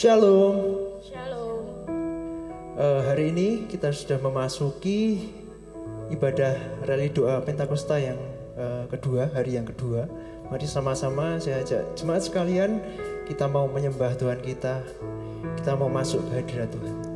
Shalom. Shalom. Hari ini kita sudah memasuki ibadah rally doa Pentakosta yang kedua, hari yang kedua. Mari sama-sama saya ajak jemaat sekalian, kita mau menyembah Tuhan kita mau masuk ke hadirat Tuhan.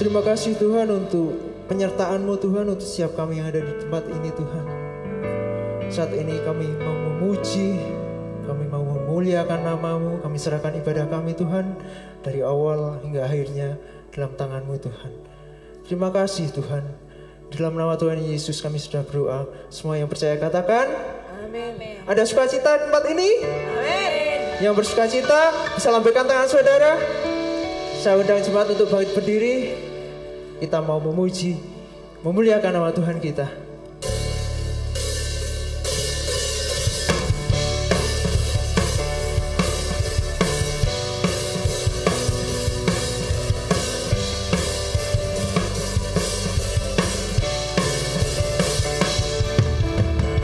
Terima kasih Tuhan untuk penyertaan-Mu Tuhan untuk setiap kami yang ada di tempat ini Tuhan. Saat ini kami mau memuji, kami mau memuliakan nama-Mu, kami serahkan ibadah kami Tuhan dari awal hingga akhirnya dalam tangan-Mu Tuhan. Terima kasih Tuhan. Dalam nama Tuhan Yesus kami sudah berdoa. Semua yang percaya katakan amin. Ada sukacita di tempat ini? Amin. Yang bersukacita bisa lambaikan tangan saudara. Saya undang jemaat untuk bangkit berdiri. Kita mau memuji, memuliakan nama Tuhan kita.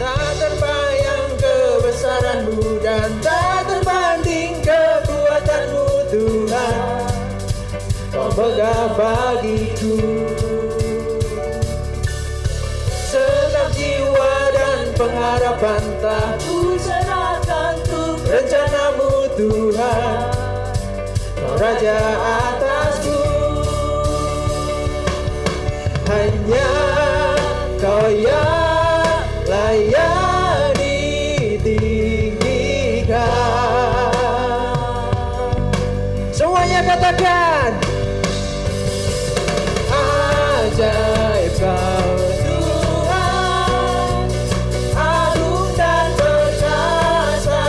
Tak terbayang kebesaran-Mu dan tak terbanding kekuatan-Mu Tuhan. Kau megah bagiku segenap jiwa dan pengharapan telah ku serahkan untuk rencana-Mu Tuhan. Kau Raja atasku, hanya Kau yang layak ditinggikan. Semuanya katakan ajaib Kau Tuhan, agung dan perkasa.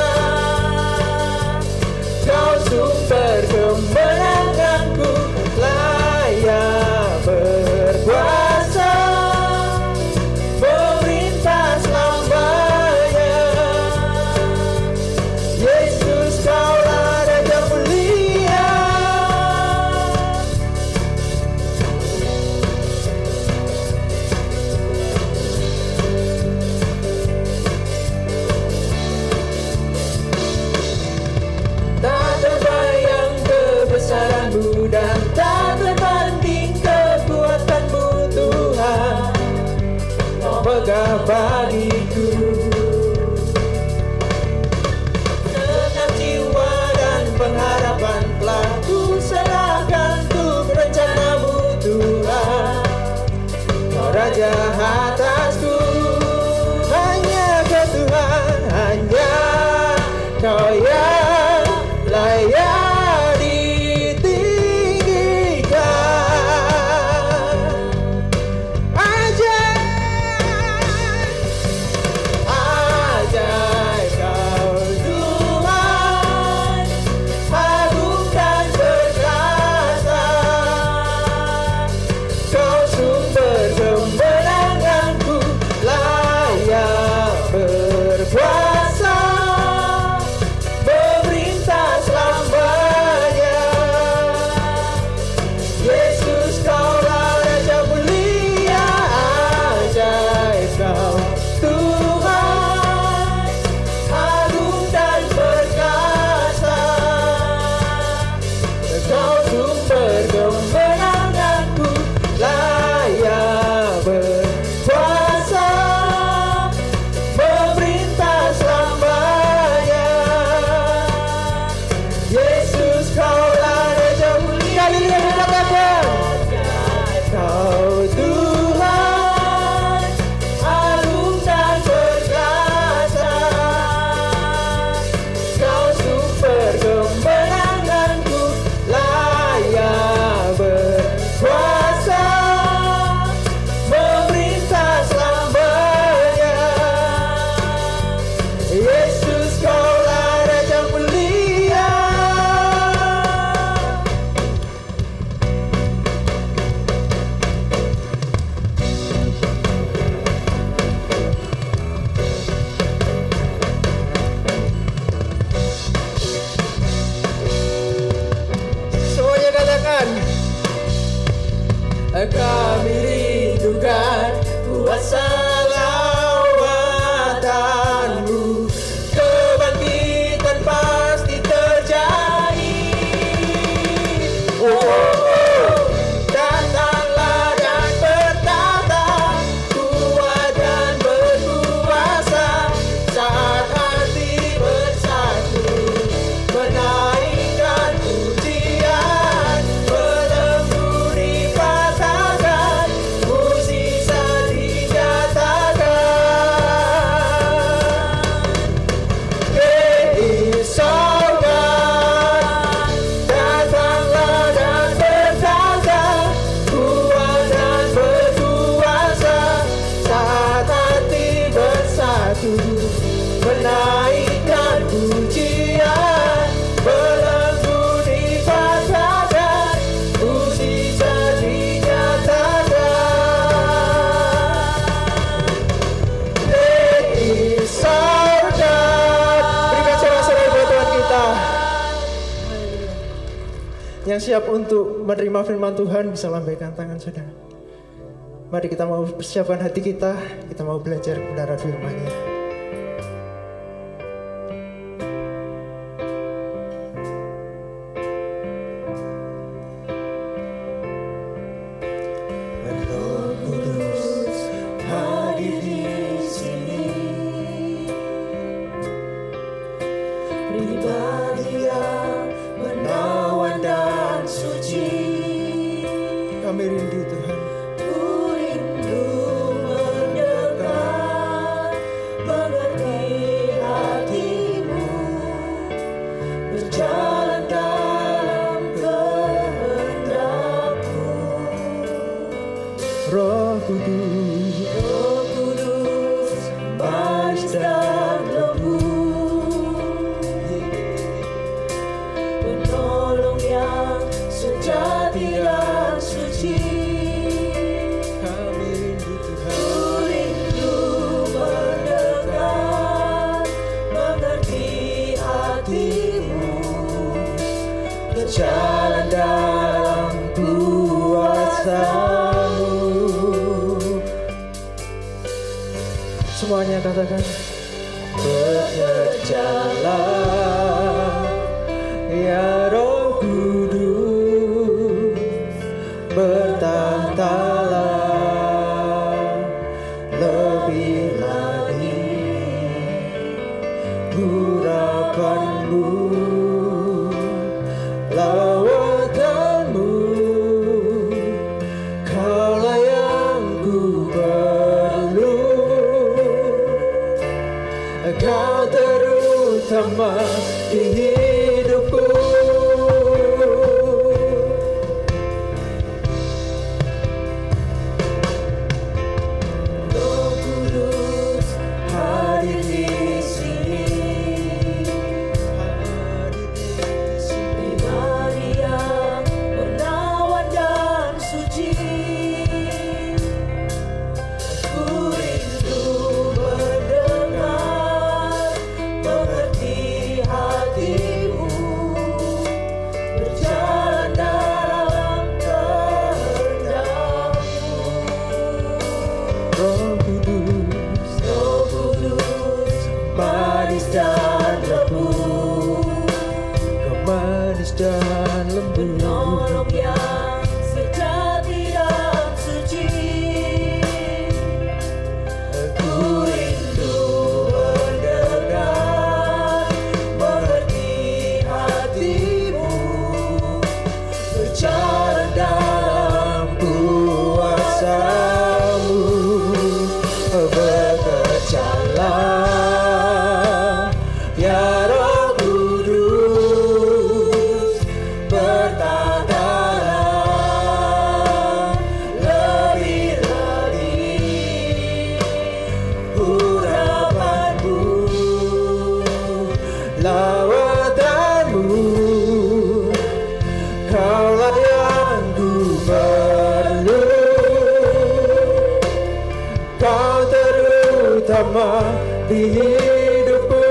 Kau sumber kemenanganku, layak berkuasa, pemerintah selamanya. Yesus Kaulah Raja mulia. Kebesaran-Mu dan tak terbanding kekuatan-Mu Tuhan. Kau megah bagiku segenap jiwa dan pengharapan telah ku serahkan untuk rencana-Mu Tuhan. Kau Raja atasku, hanya Kau Tuhan, hanya Kau yang layak kami rindukan kuasa lawatan-Mu. Kebangkitan pasti terjadi. Datanglah dan bertata, kuat dan berkuasa. Saat hati bersatu, menaikkan pujian, melemburi pada yang siap untuk menerima firman Tuhan bisa lambaikan tangan saudara. Mari kita mau persiapkan hati kita mau belajar kebenaran firman-Nya. Roh Kudus hadir di sini, pribadi yang menawan dan suci. Kami rindu Tuhan. Roh Kudus, manis dan lembut, penolong yang sejati dan suci. Kami rindu Tuhan, rindu mendekat, mengerti hatimu, berjalan dalam kuasa. Semuanya katakan, bekerjalah ya Roh Kudus, bertahtalah lebih lagi, urapanmu, lawatanmu, kaulah yang ku perlu. Kau terutama di hidupku. Roh Kudus hadir di sini, pribadi yang menawan dan suci. Ku rindu mendengar, mengerti hatimu, berjalan dalam kehendakmu. Roh Kudus, manis dan lembut, kau manis dan lembut, penolong yang sejati dan suci. Ku rindu mendengar, mengerti hatimu, berjalan dalam kuasa-Mu. Bekerjalah ya Roh Kudus, bertahtalah lebih lagi, urapanmu, lawatanmu, kaulah yang ku perlu. Kau terutama di hidupku.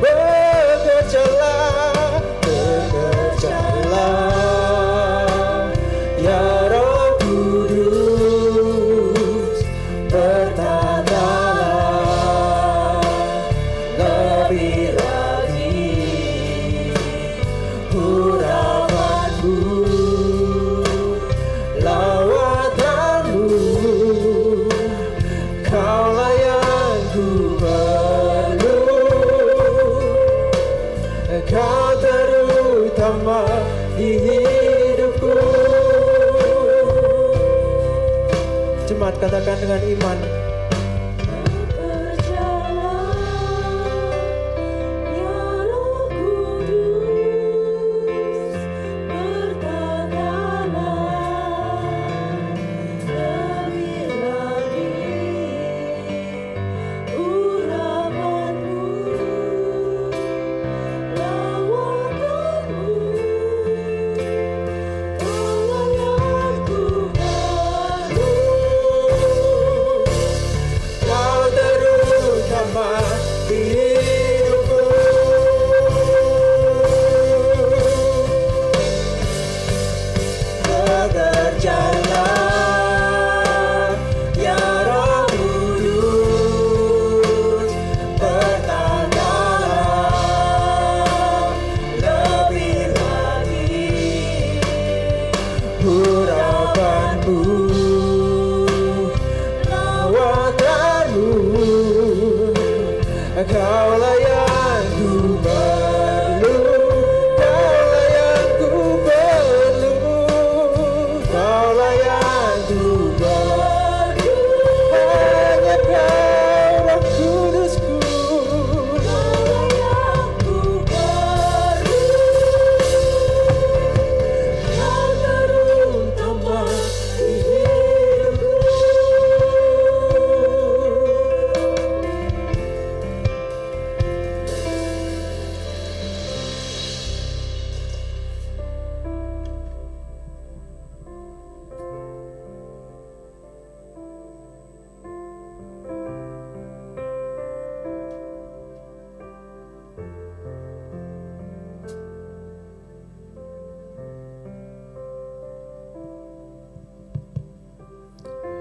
Bekerjalah ya Roh Kudus, bertahtalah lebih lagi, urapanmu, lawatanmu, kaulah yang ku perlu. Kau terutama di hidupku. Jemaat katakan dengan iman. Kaulah yang ku perlu, kaulah yang ku perlu, kaulah yang ku perlu, hanya Kau Roh Kudusku, kaulah yang ku perlu, Kau terutama di hidupku.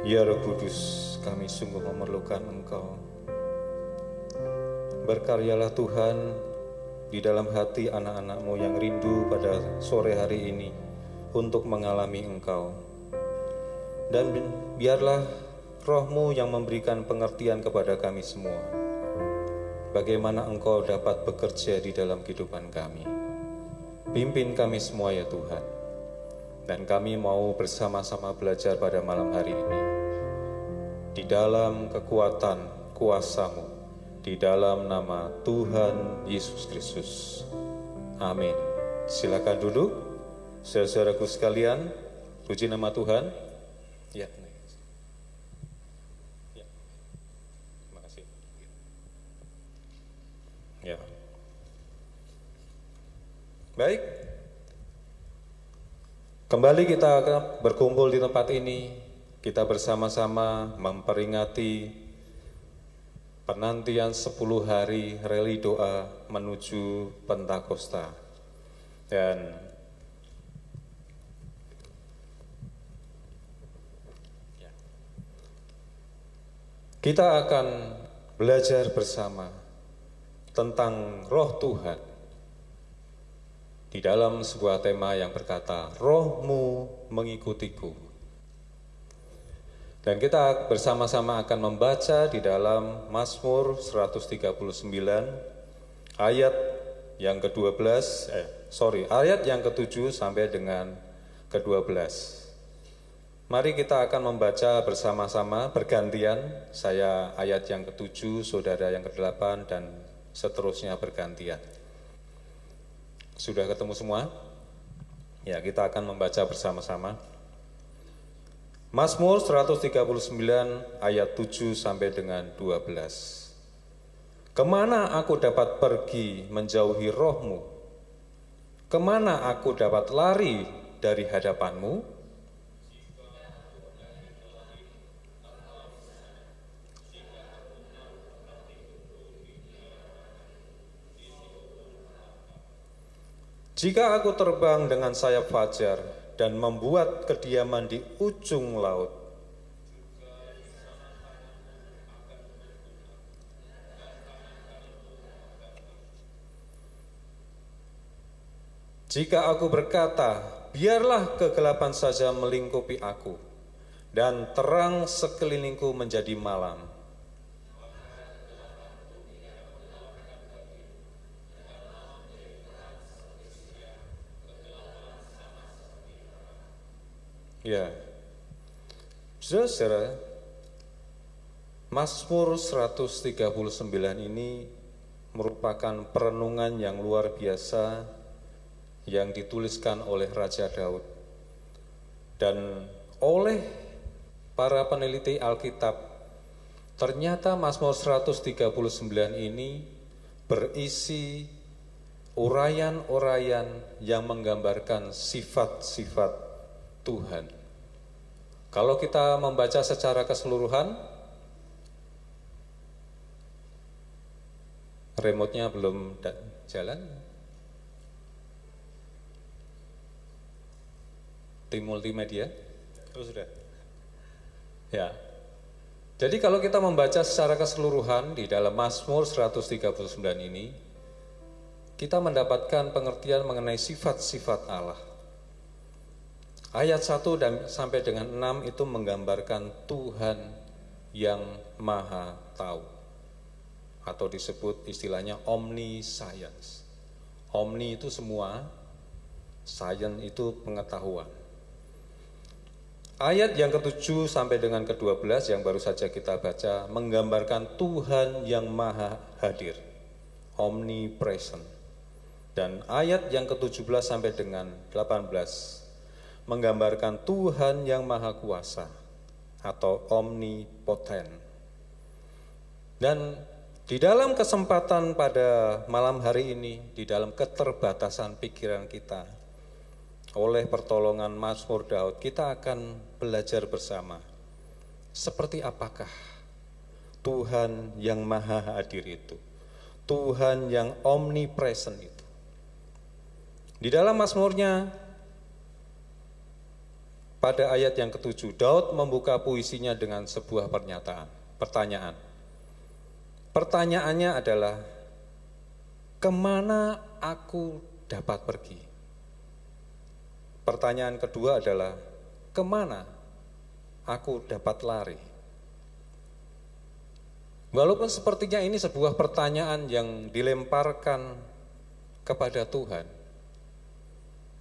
Ya Roh Kudus, kami sungguh memerlukan Engkau. Berkaryalah Tuhan di dalam hati anak-anak-Mu yang rindu pada sore hari ini untuk mengalami Engkau. Dan biarlah Roh-Mu yang memberikan pengertian kepada kami semua, bagaimana Engkau dapat bekerja di dalam kehidupan kami. Pimpin kami semua ya Tuhan. Dan kami mau bersama-sama belajar pada malam hari ini di dalam kekuatan kuasa-Mu, di dalam nama Tuhan Yesus Kristus. Amin. Silakan duduk, saudaraku sekalian. Puji nama Tuhan. Ya. Terima kasih. Ya. Baik. Kembali kita akan berkumpul di tempat ini, kita bersama-sama memperingati penantian 10 hari reli doa menuju Pentakosta. Dan kita akan belajar bersama tentang Roh Tuhan di dalam sebuah tema yang berkata, Roh-Mu mengikutiku. Dan kita bersama-sama akan membaca di dalam Mazmur 139 ayat yang ke-12, ayat yang ke-7 sampai dengan ke-12. Mari kita akan membaca bersama-sama bergantian, saya ayat yang ke-7, saudara yang ke-8 dan seterusnya bergantian. Sudah ketemu semua? Ya, kita akan membaca bersama-sama. Mazmur 139 ayat 7 sampai dengan 12. Kemana aku dapat pergi menjauhi Roh-Mu? Kemana aku dapat lari dari hadapan-Mu? Jika aku terbang dengan sayap fajar dan membuat kediaman di ujung laut, jika aku berkata, biarlah kegelapan saja melingkupi aku, dan terang sekelilingku menjadi malam, ya, saudara, Mazmur 139 ini merupakan perenungan yang luar biasa yang dituliskan oleh Raja Daud. Dan oleh para peneliti Alkitab, ternyata Mazmur 139 ini berisi uraian-uraian yang menggambarkan sifat-sifat Tuhan. Kalau kita membaca secara keseluruhan, remote-nya belum jalan. Tim multimedia, oh sudah. Ya. Jadi kalau kita membaca secara keseluruhan di dalam Mazmur 139 ini, kita mendapatkan pengertian mengenai sifat-sifat Allah. Ayat 1 dan sampai dengan 6 itu menggambarkan Tuhan yang maha tahu, atau disebut istilahnya omniscience. Omni itu semua, science itu pengetahuan. Ayat yang ke-7 sampai dengan ke-12 yang baru saja kita baca menggambarkan Tuhan yang maha hadir, omnipresent. Dan ayat yang ke-17 sampai dengan 18 menggambarkan Tuhan yang maha kuasa atau omnipotent. Dan di dalam kesempatan pada malam hari ini, di dalam keterbatasan pikiran kita, oleh pertolongan Mazmur Daud, kita akan belajar bersama seperti apakah Tuhan yang maha hadir itu, Tuhan yang omnipresent itu. Di dalam Mazmurnya, pada ayat yang ke-7, Daud membuka puisinya dengan sebuah pertanyaan. Pertanyaannya adalah, kemana aku dapat pergi? Pertanyaan kedua adalah, kemana aku dapat lari? Walaupun sepertinya ini sebuah pertanyaan yang dilemparkan kepada Tuhan,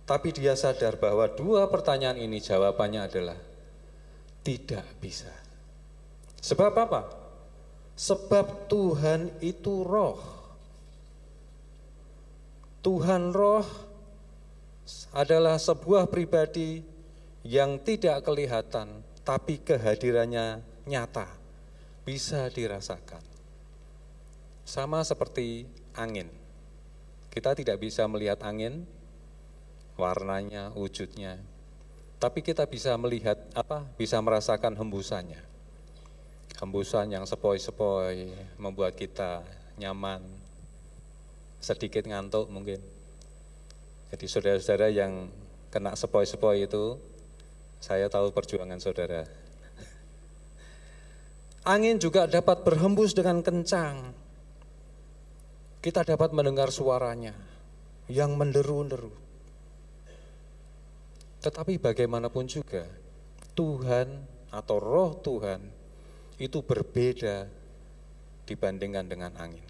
tapi dia sadar bahwa dua pertanyaan ini jawabannya adalah tidak bisa. Sebab apa? Sebab Tuhan itu roh. Tuhan roh adalah sebuah pribadi yang tidak kelihatan, tapi kehadirannya nyata, bisa dirasakan. Sama seperti angin. Kita tidak bisa melihat angin, warnanya, wujudnya, tapi kita bisa melihat bisa merasakan hembusannya. Hembusan yang sepoi-sepoi membuat kita nyaman, sedikit ngantuk mungkin. Jadi saudara-saudara yang kena sepoi-sepoi itu, saya tahu perjuangan saudara. Angin juga dapat berhembus dengan kencang. Kita dapat mendengar suaranya yang menderu-deru. Tetapi bagaimanapun juga, Tuhan atau roh Tuhan itu berbeda dibandingkan dengan angin.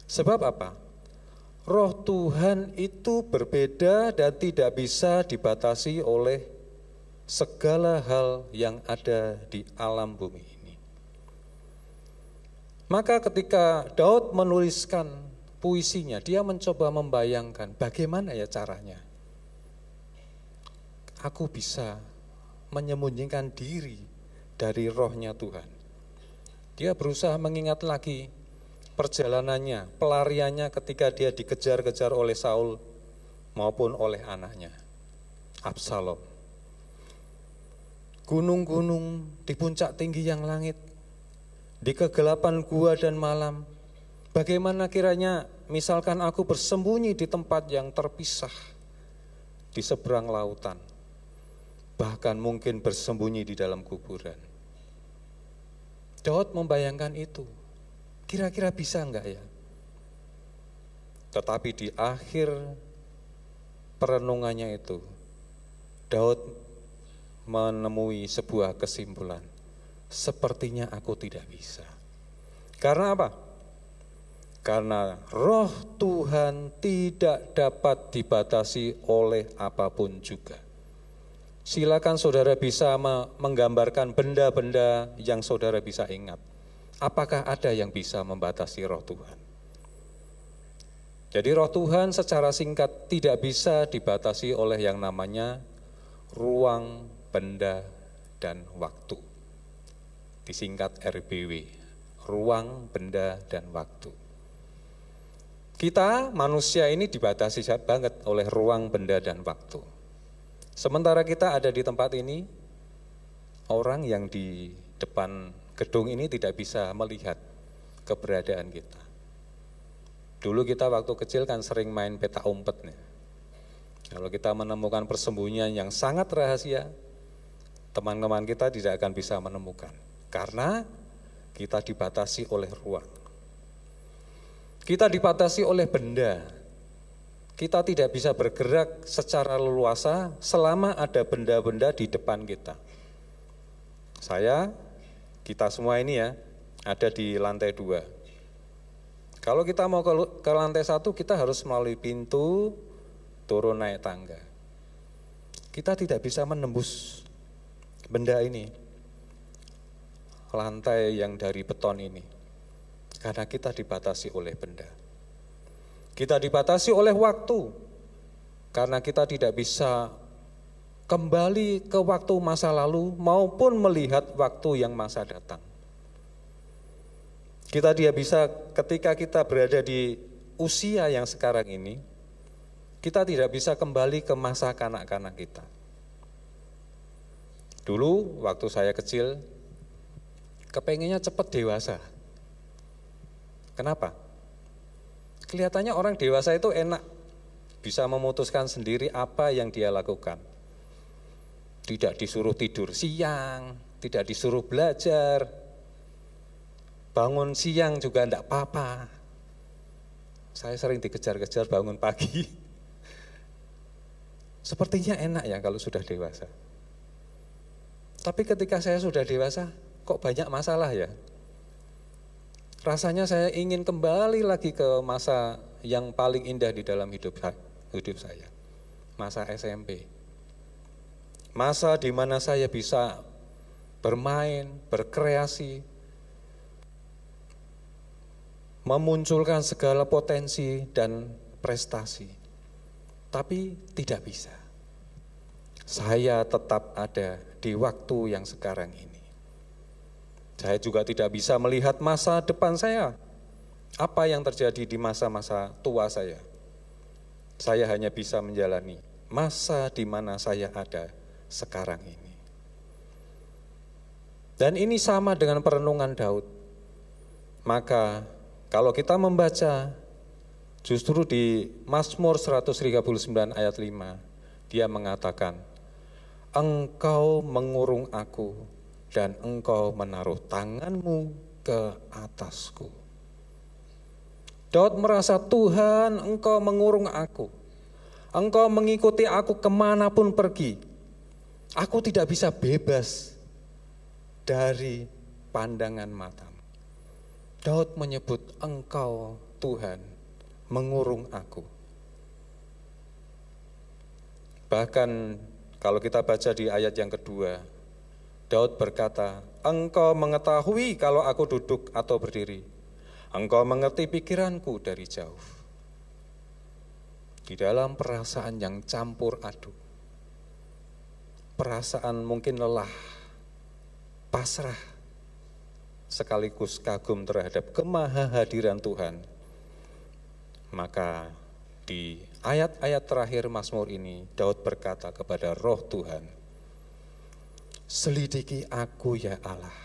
Sebab apa? Roh Tuhan itu berbeda dan tidak bisa dibatasi oleh segala hal yang ada di alam bumi ini. Maka ketika Daud menuliskan puisinya, dia mencoba membayangkan bagaimana ya caranya. Aku bisa menyembunyikan diri dari rohnya Tuhan. Dia berusaha mengingat lagi perjalanannya, pelariannya ketika dia dikejar-kejar oleh Saul maupun oleh anaknya, Absalom. Gunung-gunung di puncak tinggi yang langit, di kegelapan gua dan malam. Bagaimana kiranya misalkan aku bersembunyi di tempat yang terpisah, di seberang lautan, bahkan mungkin bersembunyi di dalam kuburan. Daud membayangkan itu. Kira-kira bisa enggak ya? Tetapi di akhir perenungannya itu, Daud menemui sebuah kesimpulan. Sepertinya aku tidak bisa. Karena apa? Karena roh Tuhan tidak dapat dibatasi oleh apapun juga. Silakan saudara bisa menggambarkan benda-benda yang saudara bisa ingat. Apakah ada yang bisa membatasi roh Tuhan? Jadi roh Tuhan secara singkat tidak bisa dibatasi oleh yang namanya ruang, benda, dan waktu. Disingkat RBW, ruang, benda, dan waktu. Kita manusia ini dibatasi banget oleh ruang, benda, dan waktu. Sementara kita ada di tempat ini, orang yang di depan gedung ini tidak bisa melihat keberadaan kita. Dulu kita waktu kecil kan sering main peta umpet nih. Kalau kita menemukan persembunyian yang sangat rahasia, teman-teman kita tidak akan bisa menemukan. Karena kita dibatasi oleh ruang. Kita dibatasi oleh benda. kita tidak bisa bergerak secara leluasa selama ada benda-benda di depan kita. Kita semua ini ya, ada di lantai 2. Kalau kita mau ke lantai 1, kita harus melalui pintu, turun naik tangga. Kita tidak bisa menembus benda ini, lantai yang dari beton ini, karena kita dibatasi oleh benda. Kita dibatasi oleh waktu, karena kita tidak bisa kembali ke waktu masa lalu maupun melihat waktu yang masa datang. Kita tidak bisa, ketika kita berada di usia yang sekarang ini, kita tidak bisa kembali ke masa kanak-kanak kita. Dulu waktu saya kecil, kepengennya cepat dewasa. Kenapa? Kelihatannya orang dewasa itu enak, bisa memutuskan sendiri apa yang dia lakukan. Tidak disuruh tidur siang, tidak disuruh belajar, bangun siang juga enggak apa-apa. Saya sering dikejar-kejar bangun pagi. Sepertinya enak ya kalau sudah dewasa. Tapi ketika saya sudah dewasa, kok banyak masalah ya? Rasanya saya ingin kembali lagi ke masa yang paling indah di dalam hidup saya. Masa SMP. Masa di mana saya bisa bermain, berkreasi, memunculkan segala potensi dan prestasi. Tapi tidak bisa. Saya tetap ada di waktu yang sekarang ini. Saya juga tidak bisa melihat masa depan saya, apa yang terjadi di masa-masa tua saya. Saya hanya bisa menjalani masa di mana saya ada sekarang ini. Dan ini sama dengan perenungan Daud. Maka kalau kita membaca justru di Mazmur 139 ayat 5, dia mengatakan, Engkau mengurung aku dan Engkau menaruh tanganmu ke atasku. Daud merasa, Tuhan, Engkau mengurung aku. Engkau mengikuti aku kemanapun pergi. Aku tidak bisa bebas dari pandangan matamu. Daud menyebut, Engkau, Tuhan, mengurung aku. Bahkan kalau kita baca di ayat yang kedua, Daud berkata, Engkau mengetahui kalau aku duduk atau berdiri. Engkau mengerti pikiranku dari jauh. Di dalam perasaan yang campur aduk, perasaan mungkin lelah, pasrah, sekaligus kagum terhadap kemahahadiran Tuhan. Maka di ayat-ayat terakhir Mazmur ini, Daud berkata kepada Roh Tuhan, selidiki aku ya Allah,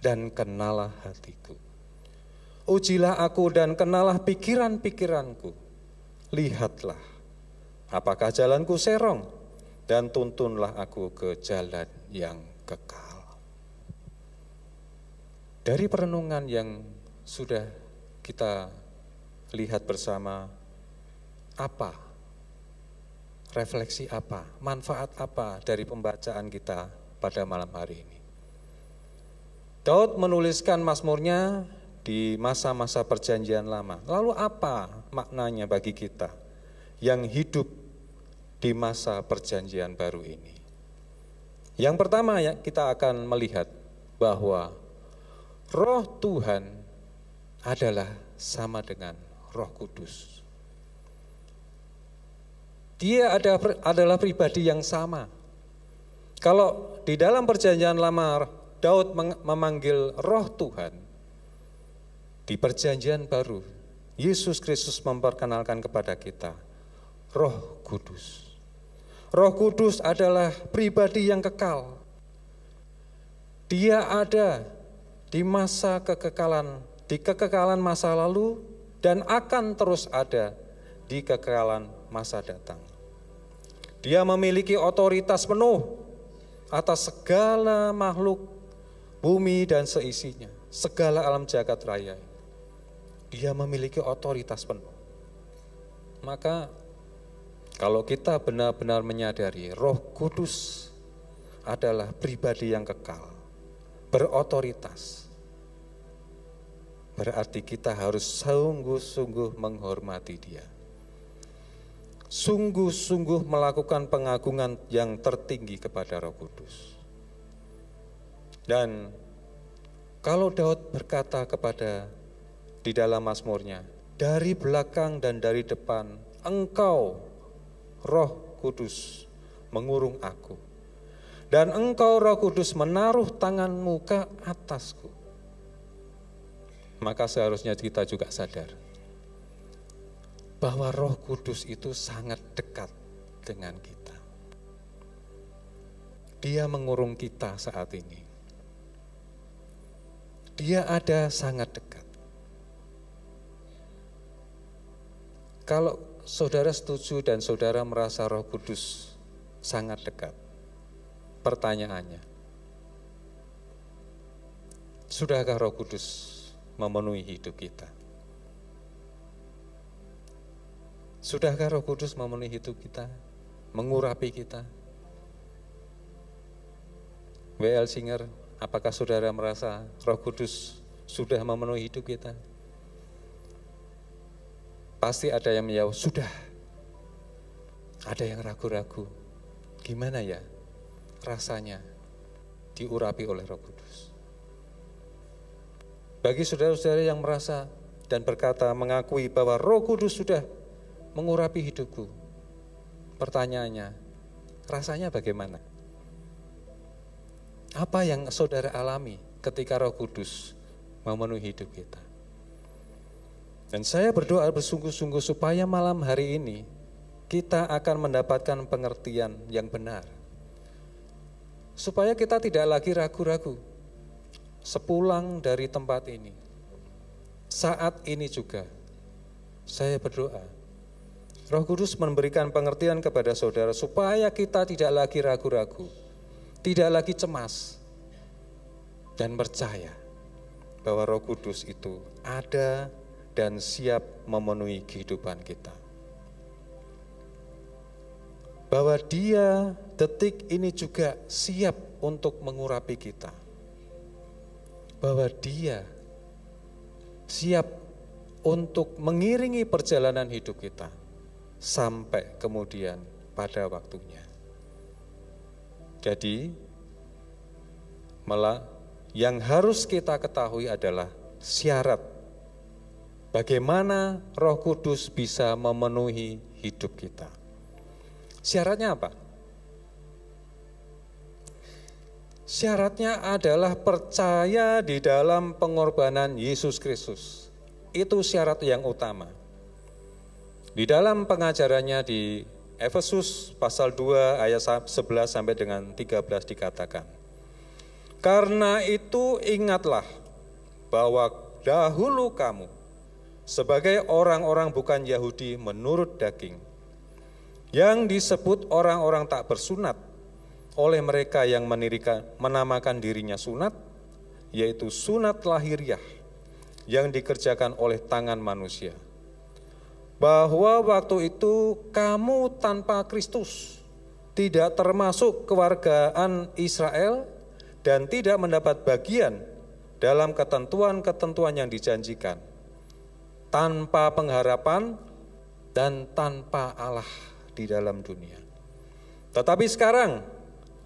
dan kenalah hatiku. Ujilah aku dan kenalah pikiran-pikiranku. Lihatlah, apakah jalanku serong, dan tuntunlah aku ke jalan yang kekal. Dari perenungan yang sudah kita lihat bersama, apa, refleksi apa, manfaat apa dari pembacaan kita pada malam hari ini. Daud menuliskan mazmurnya di masa-masa perjanjian lama. Lalu apa maknanya bagi kita yang hidup di masa perjanjian baru ini? Yang pertama ya, kita akan melihat bahwa Roh Tuhan adalah sama dengan Roh Kudus. Dia adalah pribadi yang sama. Kalau di dalam perjanjian lama Daud memanggil Roh Tuhan, di perjanjian baru Yesus Kristus memperkenalkan kepada kita Roh Kudus. Roh Kudus adalah pribadi yang kekal. Dia ada di masa kekekalan, di kekekalan masa lalu, dan akan terus ada di kekekalan masa datang. Dia memiliki otoritas penuh atas segala makhluk bumi dan seisinya, segala alam jagat raya. Dia memiliki otoritas penuh. Maka Kalau kita benar-benar menyadari Roh Kudus adalah pribadi yang kekal, berotoritas, berarti kita harus sungguh-sungguh menghormati Dia. Sungguh-sungguh melakukan pengagungan yang tertinggi kepada Roh Kudus. Dan kalau Daud berkata di dalam Mazmurnya, dari belakang dan dari depan, Engkau, Roh Kudus, mengurung aku. Dan Engkau, Roh Kudus, menaruh tangan-Mu ke atasku. Maka seharusnya kita juga sadar bahwa Roh Kudus itu sangat dekat dengan kita. Dia mengurung kita saat ini. Dia ada sangat dekat. Kalau saudara setuju dan saudara merasa Roh Kudus sangat dekat, pertanyaannya, sudahkah Roh Kudus memenuhi hidup kita? Sudahkah Roh Kudus memenuhi hidup kita, mengurapi kita? W.L. Singer, apakah saudara merasa Roh Kudus sudah memenuhi hidup kita? Pasti ada yang menjawab, sudah. Ada yang ragu-ragu, gimana ya rasanya diurapi oleh Roh Kudus? Bagi saudara-saudara yang merasa dan berkata, mengakui bahwa Roh Kudus sudah mengurapi hidupku, pertanyaannya, rasanya bagaimana? Apa yang saudara alami ketika Roh Kudus memenuhi hidup kita? Dan saya berdoa bersungguh-sungguh supaya malam hari ini kita akan mendapatkan pengertian yang benar. Supaya kita tidak lagi ragu-ragu. Sepulang dari tempat ini, saat ini juga, saya berdoa, Roh Kudus memberikan pengertian kepada saudara supaya kita tidak lagi ragu-ragu, tidak lagi cemas, dan percaya bahwa Roh Kudus itu ada dan siap memenuhi kehidupan kita. Bahwa Dia detik ini juga siap untuk mengurapi kita. Bahwa Dia siap untuk mengiringi perjalanan hidup kita sampai kemudian pada waktunya. Jadi, yang harus kita ketahui adalah syarat bagaimana Roh Kudus bisa memenuhi hidup kita. Syaratnya apa? Syaratnya adalah percaya di dalam pengorbanan Yesus Kristus. Itu syarat yang utama. Di dalam pengajarannya di Efesus pasal 2 ayat 11 sampai dengan 13 dikatakan, karena itu ingatlah bahwa dahulu kamu sebagai orang-orang bukan Yahudi menurut daging, yang disebut orang-orang tak bersunat oleh mereka yang menamakan dirinya sunat, yaitu sunat lahiriah yang dikerjakan oleh tangan manusia. Bahwa waktu itu kamu tanpa Kristus, tidak termasuk kewargaan Israel dan tidak mendapat bagian dalam ketentuan-ketentuan yang dijanjikan, tanpa pengharapan dan tanpa Allah di dalam dunia. Tetapi sekarang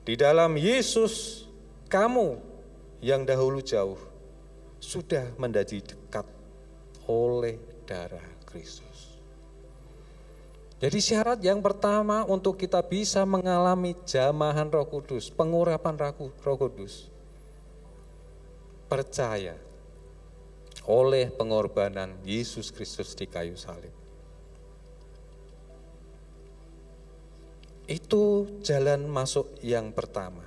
di dalam Yesus, kamu yang dahulu jauh sudah menjadi dekat oleh darah Kristus. Jadi syarat yang pertama untuk kita bisa mengalami jamahan Roh Kudus, pengurapan Roh Kudus, percaya oleh pengorbanan Yesus Kristus di kayu salib. Itu jalan masuk yang pertama.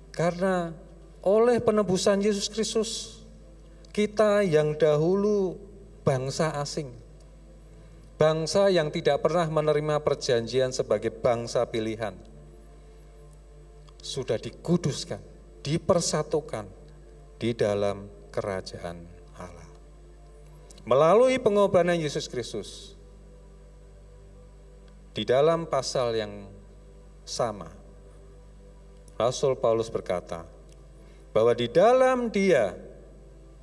Karena oleh penebusan Yesus Kristus, kita yang dahulu bangsa asing, bangsa yang tidak pernah menerima perjanjian sebagai bangsa pilihan, sudah dikuduskan, dipersatukan di dalam kerajaan Allah. melalui pengorbanan Yesus Kristus. Di dalam pasal yang sama, Rasul Paulus berkata bahwa di dalam Dia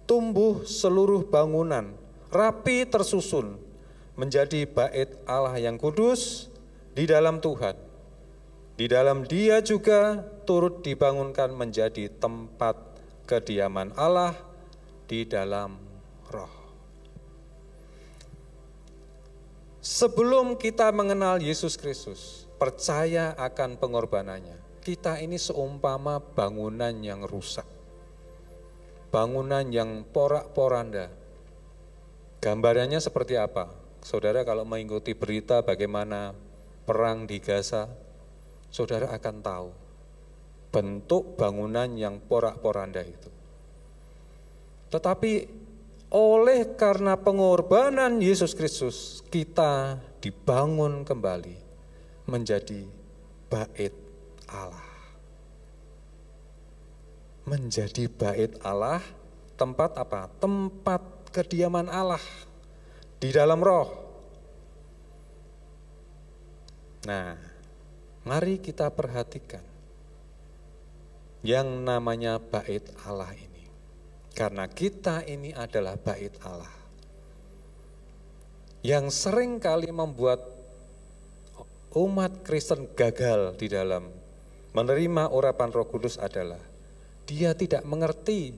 tumbuh seluruh bangunan rapi tersusun menjadi bait Allah yang kudus di dalam Tuhan. Di dalam Dia juga turut dibangunkan menjadi tempat kediaman Allah di dalam Roh. Sebelum kita mengenal Yesus Kristus, percaya akan pengorbanannya, kita ini seumpama bangunan yang rusak, bangunan yang porak-poranda. Gambarannya seperti apa? Saudara kalau mengikuti berita bagaimana perang di Gaza, saudara akan tahu bentuk bangunan yang porak-poranda itu. Tetapi oleh karena pengorbanan Yesus Kristus, kita dibangun kembali menjadi bait Allah. Menjadi bait Allah, tempat apa? Tempat kediaman Allah di dalam Roh. Nah, mari kita perhatikan yang namanya bait Allah ini. Karena kita ini adalah bait Allah. Yang sering kali membuat umat Kristen gagal di dalam menerima urapan Roh Kudus adalah dia tidak mengerti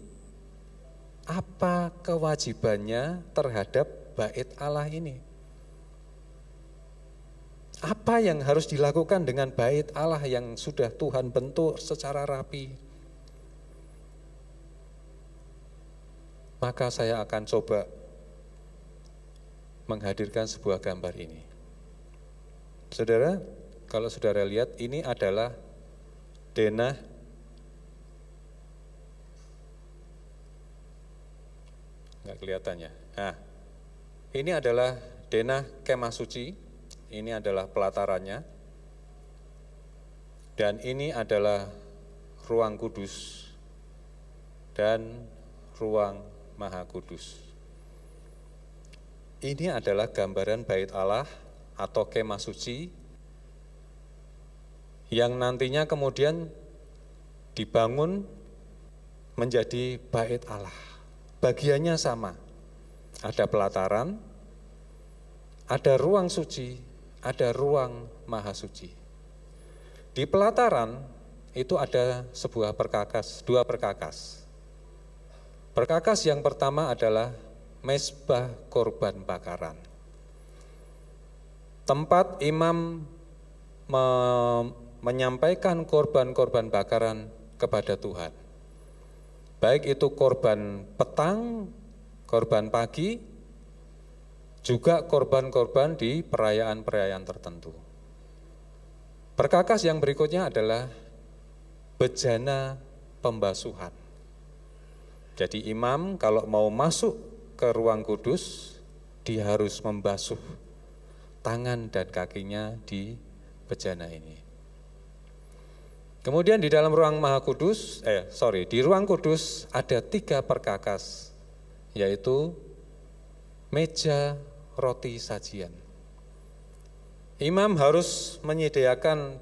apa kewajibannya terhadap bait Allah ini. Apa yang harus dilakukan dengan bait Allah yang sudah Tuhan bentuk secara rapi? Maka saya akan coba menghadirkan sebuah gambar ini. Saudara, kalau saudara lihat ini adalah denah nggak kelihatannya. Nah, ini adalah denah kemah suci, ini adalah pelatarannya, dan ini adalah ruang kudus dan ruang Maha Kudus. Ini adalah gambaran bait Allah atau kemah suci yang nantinya kemudian dibangun menjadi bait Allah. Bagiannya sama, ada pelataran, ada ruang suci, ada ruang Maha Suci. Di pelataran itu ada sebuah perkakas, dua perkakas. Perkakas yang pertama adalah mezbah korban bakaran. Tempat imam menyampaikan korban-korban bakaran kepada Tuhan. Baik itu korban petang, korban pagi, juga korban-korban di perayaan-perayaan tertentu. Perkakas yang berikutnya adalah bejana pembasuhan. Jadi imam kalau mau masuk ke ruang kudus, dia harus membasuh tangan dan kakinya di bejana ini. Kemudian di dalam ruang Maha Kudus, di ruang kudus ada 3 perkakas, yaitu meja roti sajian. Imam harus menyediakan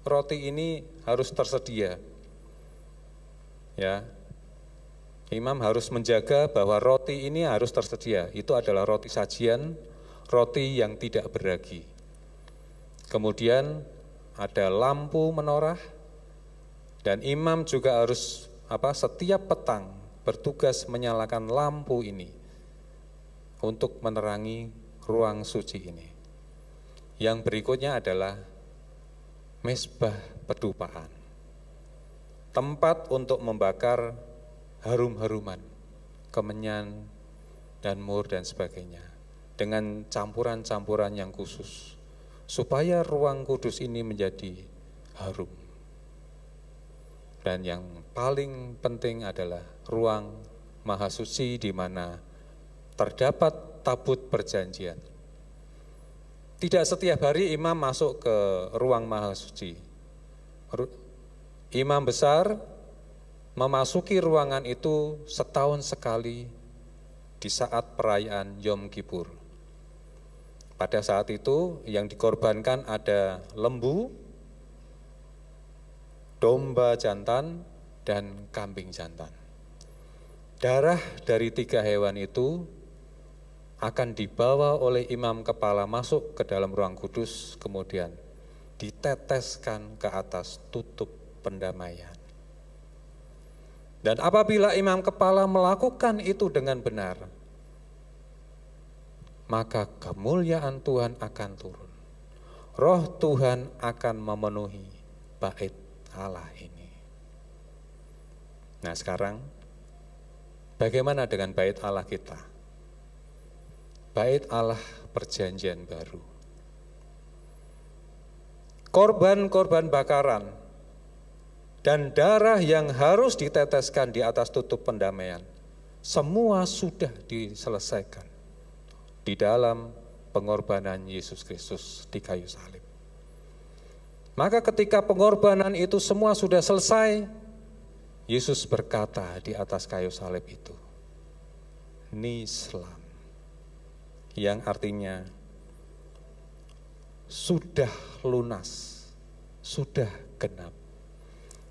roti ini harus tersedia. Ya. Imam harus menjaga bahwa roti ini harus tersedia. Itu adalah roti sajian, roti yang tidak beragi. Kemudian ada lampu menorah, dan imam juga harus setiap petang bertugas menyalakan lampu ini untuk menerangi ruang suci ini. Yang berikutnya adalah mezbah pedupaan, tempat untuk membakar harum-haruman, kemenyan, dan mur dan sebagainya, dengan campuran-campuran yang khusus, supaya ruang kudus ini menjadi harum. Dan yang paling penting adalah ruang Maha Suci di mana terdapat tabut perjanjian. Tidak setiap hari imam masuk ke ruang Maha Suci. Imam besar memasuki ruangan itu setahun sekali di saat perayaan Yom Kippur. Pada saat itu yang dikorbankan ada lembu, domba jantan, dan kambing jantan. Darah dari 3 hewan itu akan dibawa oleh imam kepala masuk ke dalam ruang kudus, kemudian diteteskan ke atas tutup pendamaian. Dan apabila imam kepala melakukan itu dengan benar, maka kemuliaan Tuhan akan turun. Roh Tuhan akan memenuhi bait Allah ini. Nah sekarang, bagaimana dengan bait Allah kita? Bait Allah perjanjian baru. Korban-korban bakaran dan darah yang harus diteteskan di atas tutup pendamaian, semua sudah diselesaikan di dalam pengorbanan Yesus Kristus di kayu salib. Maka ketika pengorbanan itu semua sudah selesai, Yesus berkata di atas kayu salib itu, Nislam, yang artinya sudah lunas, sudah genap.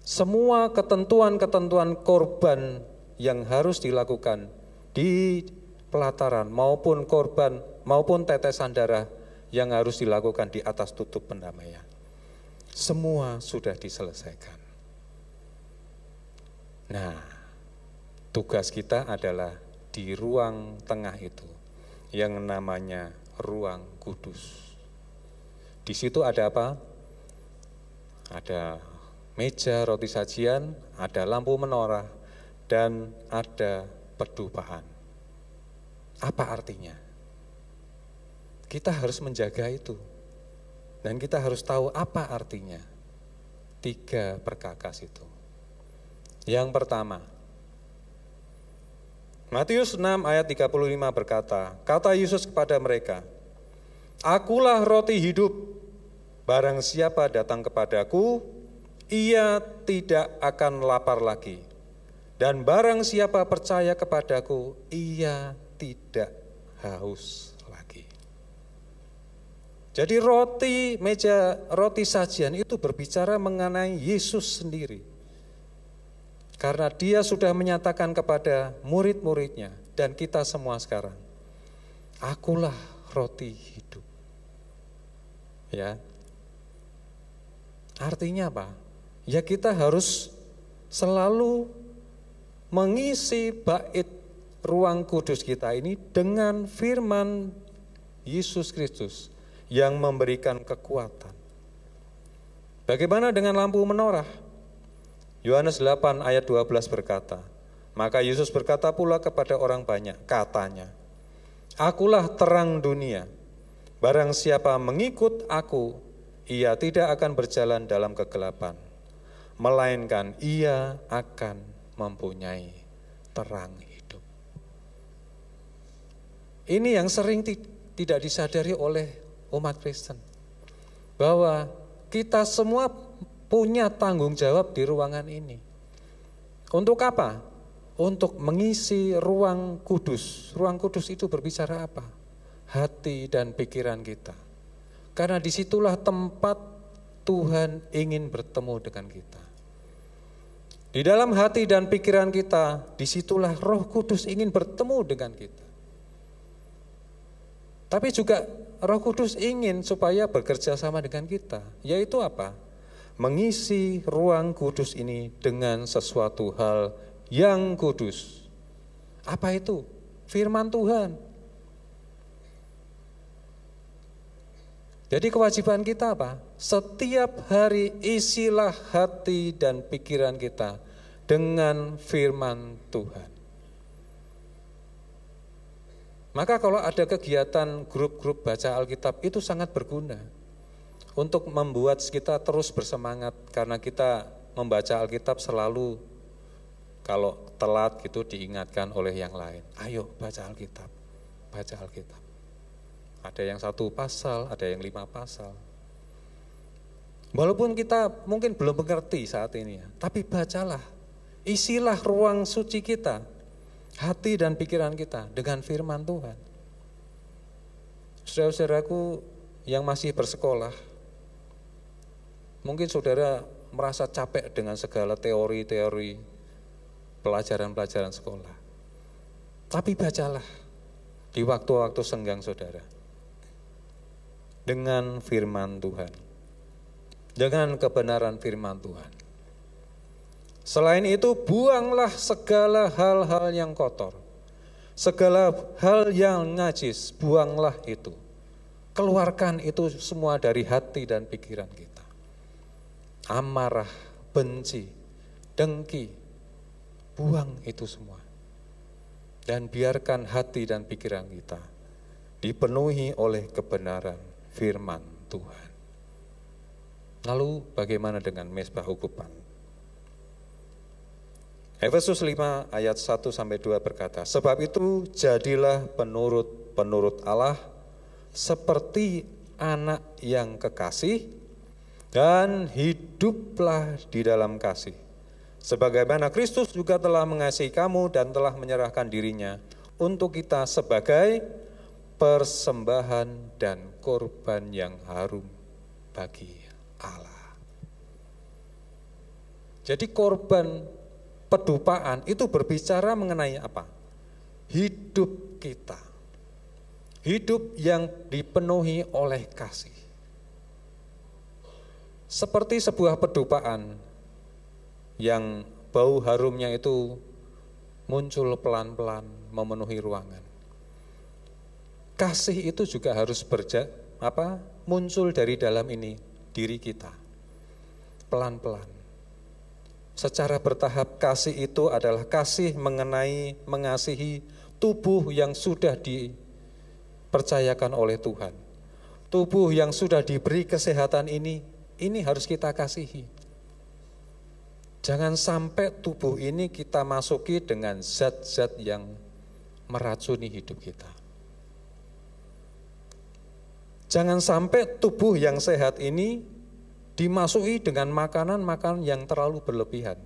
Semua ketentuan-ketentuan korban yang harus dilakukan di pelataran maupun korban maupun tetesan darah yang harus dilakukan di atas tutup pendamaian, semua sudah diselesaikan. Nah, tugas kita adalah di ruang tengah itu yang namanya ruang kudus. Di situ ada apa? Ada meja roti sajian, ada lampu menorah, dan ada pedupaan. Apa artinya? Kita harus menjaga itu. Dan kita harus tahu apa artinya 3 perkakas itu. Yang pertama, Matius 6 ayat 35 berkata, kata Yesus kepada mereka, Akulah roti hidup, barang siapa datang kepadaku, ia tidak akan lapar lagi. Dan barang siapa percaya kepadaku, ia tidak haus lagi. Jadi meja roti sajian itu berbicara mengenai Yesus sendiri. Karena dia sudah menyatakan kepada murid-muridnya dan kita semua sekarang, Akulah roti hidup. Ya. Artinya apa? Ya kita harus selalu mengisi bait ruang kudus kita ini dengan firman Yesus Kristus yang memberikan kekuatan. Bagaimana dengan lampu menorah? Yohanes 8 ayat 12 berkata, maka Yesus berkata pula kepada orang banyak, katanya, Akulah terang dunia, barang siapa mengikut aku, ia tidak akan berjalan dalam kegelapan, melainkan ia akan mempunyai terang hidup. Ini yang sering tidak disadari oleh umat Kristen, bahwa kita semua punya tanggung jawab di ruangan ini. Untuk apa? Untuk mengisi ruang kudus. Ruang kudus itu berbicara apa? Hati dan pikiran kita. Karena disitulah tempat Tuhan ingin bertemu dengan kita. Di dalam hati dan pikiran kita, disitulah Roh Kudus ingin bertemu dengan kita. Tapi juga Roh Kudus ingin supaya bekerja sama dengan kita. Yaitu apa? Mengisi ruang kudus ini dengan sesuatu hal yang kudus. Apa itu? Firman Tuhan. Jadi kewajiban kita apa? Setiap hari isilah hati dan pikiran kita dengan firman Tuhan. Maka kalau ada kegiatan grup-grup baca Alkitab itu sangat berguna untuk membuat kita terus bersemangat, karena kita membaca Alkitab selalu kalau telat gitu diingatkan oleh yang lain. Ayo baca Alkitab, baca Alkitab. Ada yang 1 pasal, ada yang 5 pasal. Walaupun kita mungkin belum mengerti saat ini ya, tapi bacalah, isilah ruang suci kita. hati dan pikiran kita dengan firman Tuhan. Saudara-saudaraku yang masih bersekolah, mungkin saudara merasa capek dengan segala teori-teori pelajaran-pelajaran sekolah. Tapi bacalah di waktu-waktu senggang saudara dengan firman Tuhan, dengan kebenaran firman Tuhan. Selain itu, buanglah segala hal-hal yang kotor, segala hal yang najis, buanglah itu. Keluarkan itu semua dari hati dan pikiran kita. Amarah, benci, dengki, buang itu semua. Dan biarkan hati dan pikiran kita dipenuhi oleh kebenaran firman Tuhan. Lalu bagaimana dengan mezbah ukupan? Efesus 5 ayat 1-2 berkata, sebab itu jadilah penurut Allah seperti anak yang kekasih dan hiduplah di dalam kasih. Sebagaimana Kristus juga telah mengasihi kamu dan telah menyerahkan dirinya untuk kita sebagai persembahan dan korban yang harum bagi Allah. Jadi korban pedupaan itu berbicara mengenai apa? Hidup kita. Hidup yang dipenuhi oleh kasih. Seperti sebuah pedupaan yang bau harumnya itu muncul pelan-pelan memenuhi ruangan. Kasih itu juga harus muncul dari dalam ini, diri kita. Pelan-pelan. Secara bertahap kasih itu adalah kasih mengenai mengasihi tubuh yang sudah dipercayakan oleh Tuhan. Tubuh yang sudah diberi kesehatan ini harus kita kasihi. Jangan sampai tubuh ini kita masuki dengan zat-zat yang meracuni hidup kita. Jangan sampai tubuh yang sehat ini dimasuki dengan makanan-makanan yang terlalu berlebihan.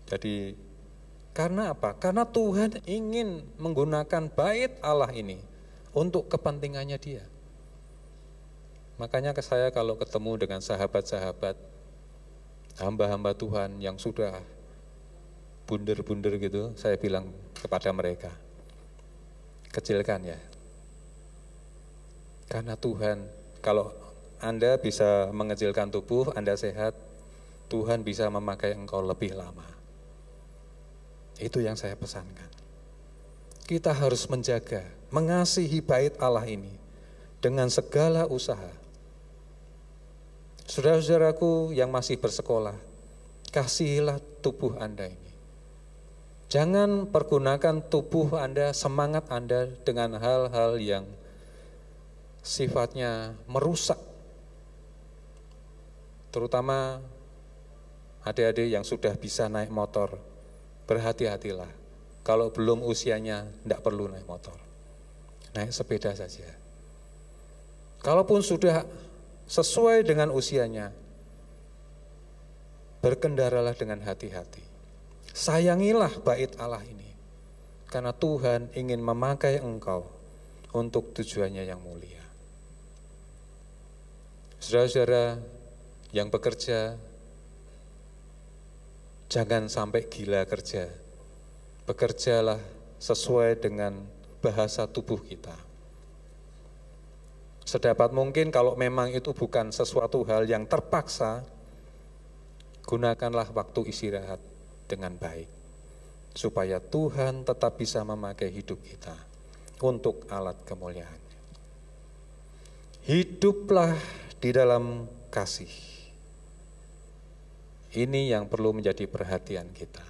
Jadi, karena apa? Karena Tuhan ingin menggunakan bait Allah ini untuk kepentingannya Dia. Makanya saya kalau ketemu dengan sahabat-sahabat, hamba-hamba Tuhan yang sudah bunder-bunder gitu, saya bilang kepada mereka, kecilkan ya. Karena Tuhan, kalau Anda bisa mengecilkan tubuh, Anda sehat, Tuhan bisa memakai engkau lebih lama. Itu yang saya pesankan. Kita harus menjaga, mengasihi bait Allah ini dengan segala usaha. Saudara-saudaraku yang masih bersekolah, kasihilah tubuh Anda ini. Jangan pergunakan tubuh Anda, semangat Anda dengan hal-hal yang sifatnya merusak. Terutama adik-adik yang sudah bisa naik motor, berhati-hatilah. Kalau belum usianya, tidak perlu naik motor. Naik sepeda saja. Kalaupun sudah sesuai dengan usianya, berkendaralah dengan hati-hati. Sayangilah bait Allah ini, karena Tuhan ingin memakai engkau untuk tujuannya yang mulia. Saudara-saudara yang bekerja, jangan sampai gila kerja. Bekerjalah sesuai dengan bahasa tubuh kita. Sedapat mungkin kalau memang itu bukan sesuatu hal yang terpaksa, gunakanlah waktu istirahat dengan baik. Supaya Tuhan tetap bisa memakai hidup kita untuk alat kemuliaan. Hiduplah di dalam kasih. Ini yang perlu menjadi perhatian kita.